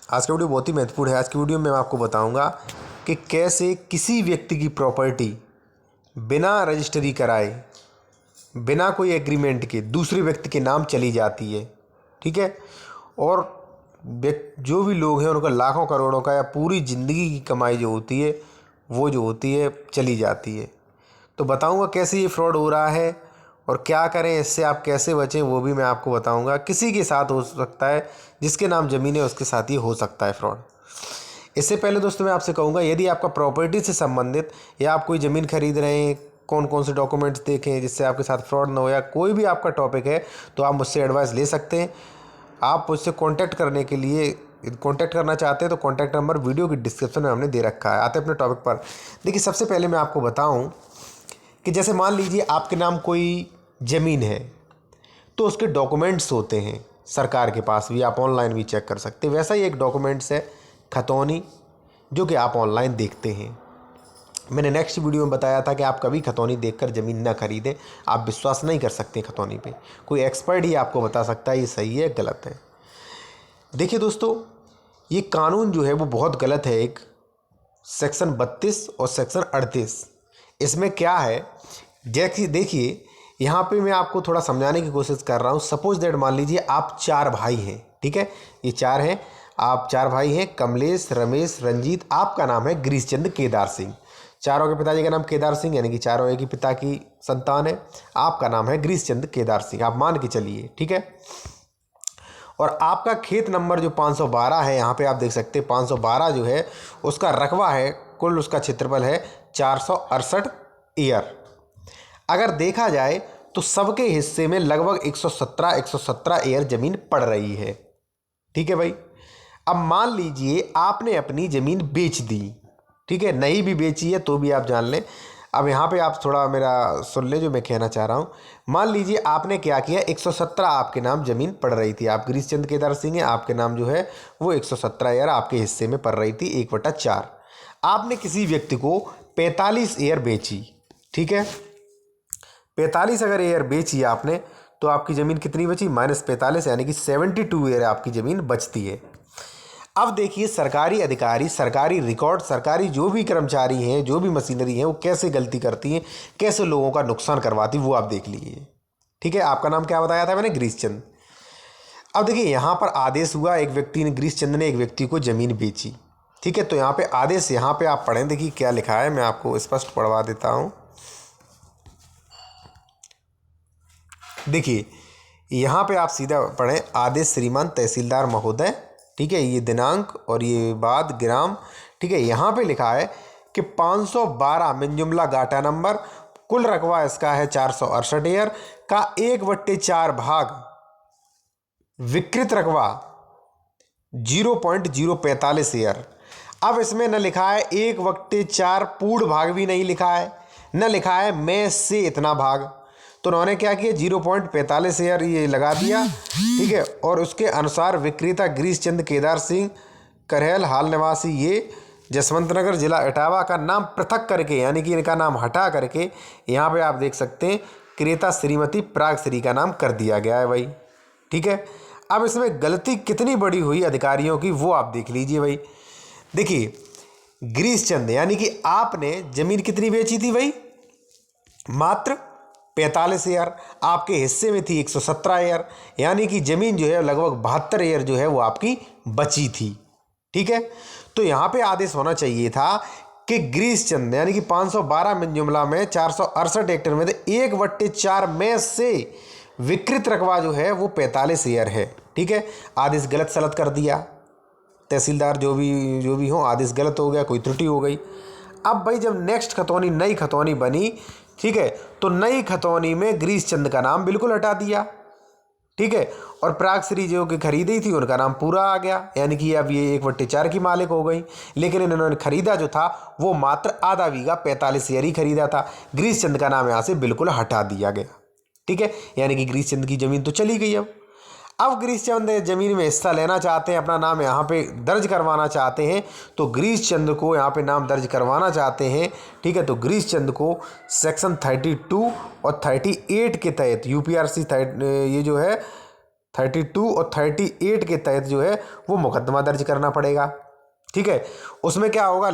आज का वीडियो बहुत ही महत्वपूर्ण है। आज की वीडियो में मैं आपको बताऊंगा कि कैसे किसी व्यक्ति की प्रॉपर्टी बिना रजिस्ट्री कराए, बिना कोई एग्रीमेंट के दूसरे व्यक्ति के नाम चली जाती है। ठीक है। और जो भी लोग हैं उनका लाखों करोड़ों का या पूरी ज़िंदगी की कमाई जो होती है वो जो होती है चली जाती है। तो बताऊंगा कैसे ये फ्रॉड हो रहा है और क्या करें, इससे आप कैसे बचें वो भी मैं आपको बताऊंगा। किसी के साथ हो सकता है, जिसके नाम ज़मीन है उसके साथ ही हो सकता है फ्रॉड। इससे पहले दोस्तों मैं आपसे कहूँगा, यदि आपका प्रॉपर्टी से संबंधित या आप कोई ज़मीन खरीद रहे हैं, कौन कौन से डॉक्यूमेंट्स देखें जिससे आपके साथ फ्रॉड ना हो, या कोई भी आपका टॉपिक है तो आप मुझसे एडवाइस ले सकते हैं। आप मुझसे कांटेक्ट करने के लिए कांटेक्ट करना चाहते हैं तो कांटेक्ट नंबर वीडियो की डिस्क्रिप्शन में हमने दे रखा है। आते हैं अपने टॉपिक पर। देखिए, सबसे पहले मैं आपको बताऊं कि जैसे मान लीजिए आपके नाम कोई ज़मीन है तो उसके डॉक्यूमेंट्स होते हैं सरकार के पास भी, आप ऑनलाइन भी चेक कर सकते हैं। वैसा ही एक डॉक्यूमेंट्स है खतौनी, जो कि आप ऑनलाइन देखते हैं। मैंने नेक्स्ट वीडियो में बताया था कि आप कभी खतौनी देखकर ज़मीन ना खरीदें। आप विश्वास नहीं कर सकते खतौनी पे, कोई एक्सपर्ट ही आपको बता सकता है ये सही है गलत है। देखिए दोस्तों, ये कानून जो है वो बहुत गलत है। एक सेक्शन 32 और सेक्शन 38, इसमें क्या है, जैसे देखिए यहाँ पे मैं आपको थोड़ा समझाने की कोशिश कर रहा हूँ। सपोज दैट मान लीजिए आप 4 भाई हैं। ठीक है, ये 4 हैं, आप 4 भाई हैं, कमलेश, रमेश, रंजीत। आपका नाम है गिरीशचंद केदार सिंह। चारों के पिताजी का नाम केदार सिंह, यानी कि चारों एक ही पिता की संतान है। आपका नाम है गिरीशचंद केदार सिंह, आप मान के चलिए। ठीक है। और आपका खेत नंबर जो 512 है, यहाँ पे आप देख सकते हैं 512 जो है उसका रकबा है, कुल उसका क्षेत्रफल है 468 ईयर। अगर देखा जाए तो सबके हिस्से में लगभग 117 ईयर ज़मीन पड़ रही है। ठीक है भाई। अब मान लीजिए आपने अपनी ज़मीन बेच दी। ठीक है, नहीं भी बेची है तो भी आप जान लें। अब यहाँ पे आप थोड़ा मेरा सुन लें जो मैं कहना चाह रहा हूँ। मान लीजिए आपने क्या किया, 117 आपके नाम ज़मीन पड़ रही थी, आप गिरीशचंद केदार सिंह हैं, आपके नाम जो है वो 117 ईयर आपके हिस्से में पड़ रही थी 1/4। आपने किसी व्यक्ति को 45 ईयर बेची। ठीक है, 45 अगर ईयर बेची आपने तो आपकी ज़मीन कितनी बची, -45, यानी कि 72 ईयर आपकी ज़मीन बचती है। अब देखिए, सरकारी अधिकारी, सरकारी रिकॉर्ड, सरकारी जो भी कर्मचारी हैं, जो भी मशीनरी है, वो कैसे गलती करती हैं, कैसे लोगों का नुकसान करवाती, वो आप देख लीजिए। ठीक है, आपका नाम क्या बताया था मैंने, गिरीशचंद। अब देखिए यहाँ पर आदेश हुआ, एक व्यक्ति ने, गिरीशचंद ने एक व्यक्ति को ज़मीन बेची। ठीक है, तो यहाँ पे आदेश, यहाँ पे आप पढ़ें, देखिए क्या लिखा है, मैं आपको स्पष्ट पढ़वा देता हूँ। देखिए यहाँ पे आप सीधा पढ़ें, आदेश श्रीमान तहसीलदार महोदय। ठीक है, ये दिनांक और ये बात ग्राम। ठीक है, यहाँ पे लिखा है कि 512 मिन जुमला गाटा नंबर, कुल रकबा इसका है 468 ईयर का 1/4 भाग, विकृत रकबा 0.045 ईयर। अब इसमें न लिखा है 1/4 पूर्ण भाग, भी नहीं लिखा है, न लिखा है में से इतना भाग। तो उन्होंने क्या किया, 0.45 ईयर ये लगा दिया। ठीक है, और उसके अनुसार विक्रेता गिरीशचंद केदार सिंह करहल, हाल निवासी ये जसवंत नगर, जिला इटावा का नाम पृथक करके, यानी कि इनका नाम हटा करके यहाँ पे आप देख सकते हैं क्रेता श्रीमती प्राग श्री का नाम कर दिया गया है भाई। ठीक है, अब इसमें गलती कितनी बड़ी हुई अधिकारियों की वो आप देख लीजिए भाई। देखिए गिरीशचंद, यानी कि आपने ज़मीन कितनी बेची थी भाई, मात्र 45 ईयर, आपके हिस्से में थी 117 ईयर, यानी कि ज़मीन जो है लगभग 72 ईयर जो है वो आपकी बची थी। ठीक है, तो यहाँ पे आदेश होना चाहिए था कि गिरीशचंद, यानी कि 512 मिन जुमला में 468 हेक्टेयर में 1/4 में से विकृत रकबा जो है वो 45 ईयर है। ठीक है, आदेश गलत सलत कर दिया तहसीलदार, जो भी हो, आदेश गलत हो गया, कोई त्रुटि हो गई। अब भाई जब नेक्स्ट खतौनी, नई खतौनी बनी, ठीक है, तो नई खतौनी में गिरीशचंद का नाम बिल्कुल हटा दिया। ठीक है, और प्राग श्री जो कि खरीदी थी उनका नाम पूरा आ गया, यानी कि अब ये 1/4 की मालिक हो गई। लेकिन इन्होंने खरीदा जो था वो मात्र आधा बीघा 45 ईयर ही खरीदा था। गिरीशचंद का नाम यहाँ से बिल्कुल हटा दिया गया। ठीक है, यानी कि गिरीशचंद की ज़मीन तो चली गई। अब गिरीशचंद ज़मीन में हिस्सा लेना चाहते हैं, अपना नाम यहाँ पे दर्ज करवाना चाहते हैं, तो गिरीशचंद को यहाँ पे नाम दर्ज करवाना चाहते हैं। ठीक है, तो गिरीशचंद को सेक्शन 32 और 38 के तहत यूपीआरसी ये जो है 32 और 38 के तहत जो है वो मुकदमा दर्ज करना पड़ेगा। ठीक है, उसमें क्या होगा,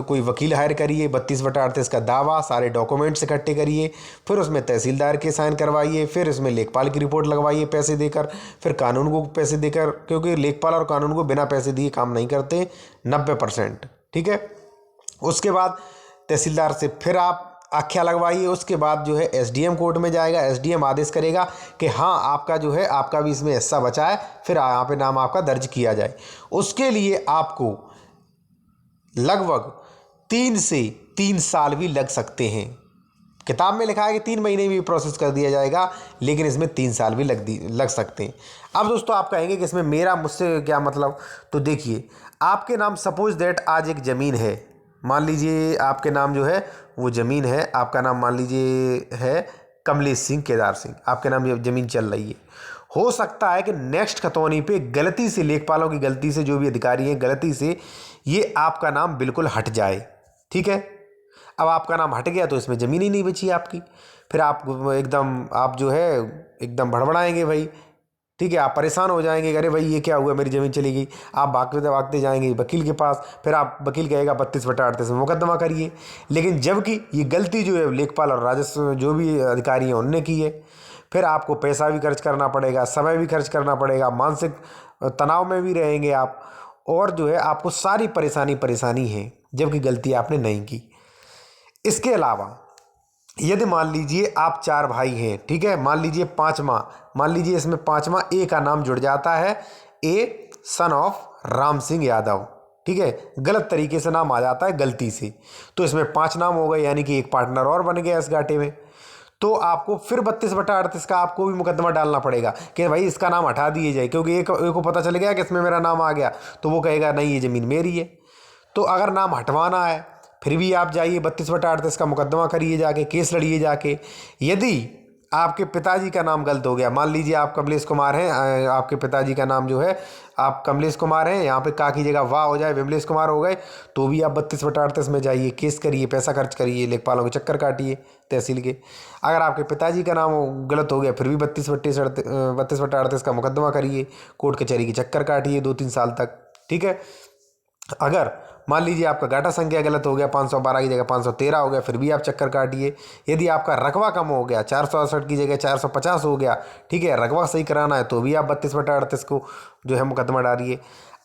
कोई वकील हायर करिए, 32/38 का दावा, सारे डॉक्यूमेंट्स इकट्ठे करिए, फिर उसमें तहसीलदार के साइन करवाइए, फिर इसमें लेखपाल की रिपोर्ट लगवाइए पैसे देकर, फिर कानून को पैसे देकर, क्योंकि लेखपाल और कानून को बिना पैसे दिए काम नहीं करते 90%। ठीक है, उसके बाद तहसीलदार से फिर आप आख्या लगवाइए। उसके बाद जो है एसडीएम कोर्ट में जाएगा, एसडीएम आदेश करेगा कि हाँ आपका जो है आपका भी इसमें हिस्सा बचा है, फिर यहाँ पे नाम आपका दर्ज किया जाए। उसके लिए आपको लगभग 3 से 3 साल भी लग सकते हैं। किताब में लिखा है कि 3 महीने में प्रोसेस कर दिया जाएगा, लेकिन इसमें 3 साल भी लग सकते हैं। अब दोस्तों आप कहेंगे कि इसमें मेरा मुझसे क्या मतलब, तो देखिए आपके नाम सपोज दैट आज एक ज़मीन है, मान लीजिए आपके नाम जो है वो ज़मीन है, आपका नाम मान लीजिए है कमलेश सिंह केदार सिंह, आपके नाम ये ज़मीन चल रही है। हो सकता है कि नेक्स्ट खतौनी पे गलती से, लेखपालों की गलती से, जो भी अधिकारी हैं गलती से ये आपका नाम बिल्कुल हट जाए। ठीक है, अब आपका नाम हट गया तो इसमें ज़मीन ही नहीं बची आपकी, फिर आप एकदम आप जो है एकदम भड़बड़ाएंगे भाई। ठीक है, आप परेशान हो जाएंगे, अरे भाई ये क्या हुआ, मेरी ज़मीन चली गई। आप भागते भागते जाएंगे वकील के पास, फिर आप वकील कहेगा 32/38 में मुकदमा करिए। लेकिन जबकि ये गलती जो है लेखपाल और राजस्व जो भी अधिकारी हैं उनने की है, फिर आपको पैसा भी खर्च करना पड़ेगा, समय भी खर्च करना पड़ेगा, मानसिक तनाव में भी रहेंगे आप, और जो है आपको सारी परेशानी है, जबकि गलती आपने नहीं की। इसके अलावा यदि मान लीजिए आप 4 भाई हैं, ठीक है, मान लीजिए मान लीजिए इसमें 5वां ए का नाम जुड़ जाता है, ए सन ऑफ राम सिंह यादव। ठीक है, गलत तरीके से नाम आ जाता है गलती से, तो इसमें 5 नाम हो गए, यानी कि एक पार्टनर और बन गया इस घाटे में। तो आपको फिर 32/38 का आपको भी मुकदमा डालना पड़ेगा कि भाई इसका नाम हटा दिए जाए, क्योंकि एक को पता चल गया कि इसमें मेरा नाम आ गया, तो वो कहेगा नहीं ये ज़मीन मेरी है। तो अगर नाम हटवाना है फिर भी आप जाइए 32/38 का मुकदमा करिए, जाके केस लड़िए जाके। यदि आपके पिताजी का नाम गलत हो गया, मान लीजिए आप कमलेश कुमार हैं, आपके पिताजी का नाम जो है आप कमलेश कुमार हैं, यहाँ पे का की जगह वाह हो जाए विमलेश कुमार हो गए, तो भी आप 32/38 में जाइए, केस करिए, पैसा खर्च करिए, लेखपालों के चक्कर काटिए तहसील के। अगर आपके पिताजी का नाम गलत हो गया फिर भी 32/38 का मुकदमा करिए, कोर्ट कचहरी के चक्कर काटिए 2-3 साल तक। ठीक है, अगर मान लीजिए आपका गाटा संख्या गलत हो गया, 512 की जगह 513 हो गया, फिर भी आप चक्कर काटिए। यदि आपका रकबा कम हो गया, 468 की जगह 450 हो गया, ठीक है, रकबा सही कराना है, तो भी आप 32/38 को जो है मुकदमा डालिए।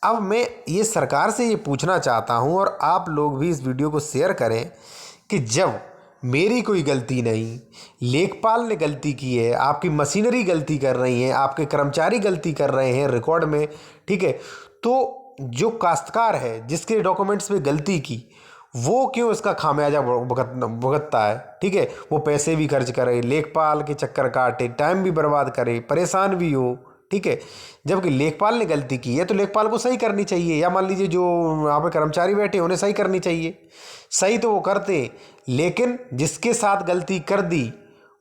अब मैं ये सरकार से ये पूछना चाहता हूँ, और आप लोग भी इस वीडियो को शेयर करें, कि जब मेरी कोई गलती नहीं, लेखपाल ने गलती की है, आपकी मशीनरी गलती कर रही है, आपके कर्मचारी गलती कर रहे हैं रिकॉर्ड में, ठीक है, तो जो काश्तकार है जिसके डॉक्यूमेंट्स में गलती की, वो क्यों इसका खामियाजा भुगतता है। ठीक है, वो पैसे भी खर्च करे, लेखपाल के चक्कर काटे, टाइम भी बर्बाद करे, परेशान भी हो। ठीक है, जबकि लेखपाल ने गलती की है तो लेखपाल को सही करनी चाहिए, या मान लीजिए जो यहाँ पे कर्मचारी बैठे उन्हें सही करनी चाहिए। सही तो वो करते, लेकिन जिसके साथ गलती कर दी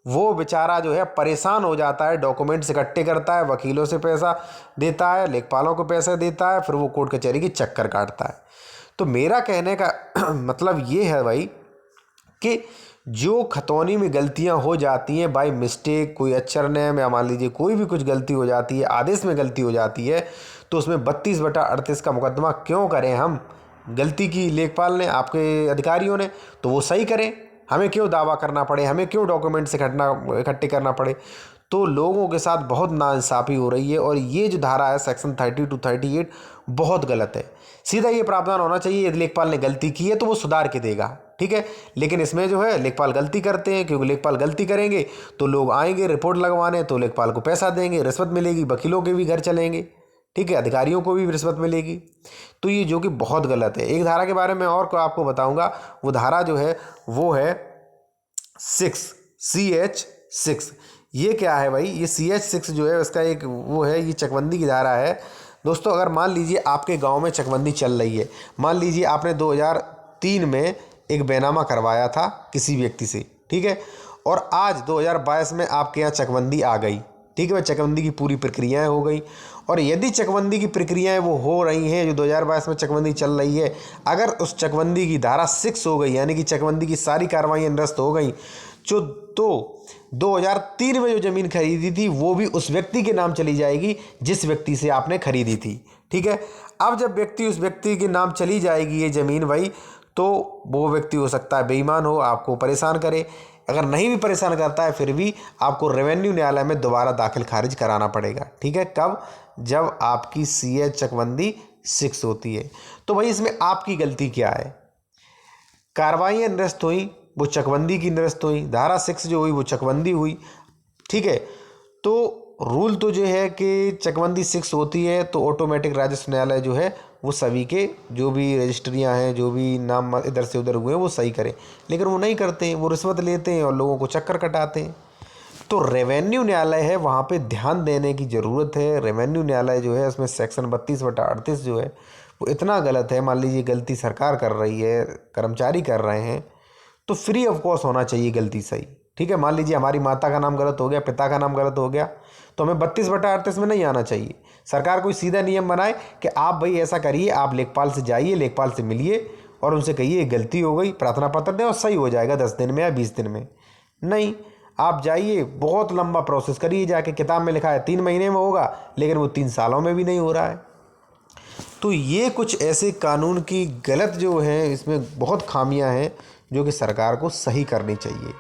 वो बेचारा जो है परेशान हो जाता है, डॉक्यूमेंट्स इकट्ठे करता है, वकीलों से पैसा देता है, लेखपालों को पैसा देता है, फिर वो कोर्ट कचहरी की चक्कर काटता है। तो मेरा कहने का मतलब ये है भाई, कि जो खतौनी में गलतियां हो जाती हैं बाय मिस्टेक, कोई अक्षर नेम या मान लीजिए कोई भी कुछ गलती हो जाती है, आदेश में गलती हो जाती है, तो उसमें 32/38 का मुकदमा क्यों करें हम। गलती की लेखपाल ने, आपके अधिकारियों ने, तो वो सही करें, हमें क्यों दावा करना पड़े, हमें क्यों डॉक्यूमेंट्स इकट्ठे करना पड़े। तो लोगों के साथ बहुत नाइंसाफ़ी हो रही है, और ये जो धारा है सेक्शन 30-38 बहुत गलत है। सीधा ये प्रावधान होना चाहिए, यदि लेखपाल ने गलती की है तो वो सुधार के देगा। ठीक है, लेकिन इसमें जो है लेखपाल गलती करते हैं, क्योंकि लेखपाल गलती करेंगे तो लोग आएंगे रिपोर्ट लगवाने, तो लेखपाल को पैसा देंगे, रिश्वत मिलेगी, वकीलों के भी घर चलेंगे, ठीक है, अधिकारियों को भी रिश्वत मिलेगी। तो ये जो कि बहुत गलत है। एक धारा के बारे में और को आपको बताऊंगा, वो धारा जो है वो है 6 ये क्या है भाई, ये CH6 जो है उसका एक वो है, ये चकबंदी की धारा है। दोस्तों अगर मान लीजिए आपके गांव में चकबंदी चल रही है, मान लीजिए आपने 2003 में एक बैनामा करवाया था किसी व्यक्ति से, ठीक है, और आज 2022 में आपके यहाँ चकबंदी आ गई, ठीक है, चकबंदी की पूरी प्रक्रियाएं हो गई। और यदि चकबंदी की प्रक्रियाएं वो हो रही हैं, जो 2022 में चकबंदी चल रही है, अगर उस चकबंदी की धारा 6 हो गई, यानी कि चकबंदी की सारी कार्रवाइयाँ निरस्त हो गई, जो तो 2003 में जो ज़मीन खरीदी थी वो भी उस व्यक्ति के नाम चली जाएगी जिस व्यक्ति से आपने खरीदी थी। ठीक है, अब जब उस व्यक्ति के नाम चली जाएगी ये ज़मीन भाई, तो वो व्यक्ति हो सकता है बेईमान हो, आपको परेशान करे। अगर नहीं भी परेशान करता है फिर भी आपको रेवेन्यू न्यायालय में दोबारा दाखिल खारिज कराना पड़ेगा। ठीक है, कब? जब आपकी सीए चकबंदी 6 होती है। तो भाई इसमें आपकी गलती क्या है? कार्रवाइयाँ निरस्त हुई, वो चकबंदी की निरस्त हुई, धारा 6 जो हुई वो चकबंदी हुई। ठीक है, तो रूल तो जो है कि चकबंदी 6 होती है तो ऑटोमेटिक राजस्व न्यायालय जो है वो सभी के जो भी रजिस्ट्रियाँ हैं, जो भी नाम इधर से उधर हुए हैं वो सही करें, लेकिन वो नहीं करते हैं, वो रिश्वत लेते हैं और लोगों को चक्कर कटाते हैं। तो रेवेन्यू न्यायालय है, वहाँ पे ध्यान देने की ज़रूरत है। रेवेन्यू न्यायालय जो है उसमें सेक्शन 32/38 जो है वो इतना गलत है। मान लीजिए गलती सरकार कर रही है, कर्मचारी कर रहे हैं, तो फ्री ऑफ कॉस्ट होना चाहिए गलती सही। ठीक है, मान लीजिए हमारी माता का नाम गलत हो गया, पिता का नाम गलत हो गया, तो हमें 32/38 में नहीं आना चाहिए। सरकार कोई सीधा नियम बनाए कि आप भाई ऐसा करिए, आप लेखपाल से जाइए, लेखपाल से मिलिए और उनसे कहिए गलती हो गई, प्रार्थना पत्र दें और सही हो जाएगा 10 दिन में या 20 दिन में। नहीं, आप जाइए, बहुत लंबा प्रोसेस करिए, जाके किताब में लिखा है 3 महीने में होगा, लेकिन वो 3 सालों में भी नहीं हो रहा है। तो ये कुछ ऐसे कानून की गलत जो है, इसमें बहुत खामियां हैं जो कि सरकार को सही करनी चाहिए।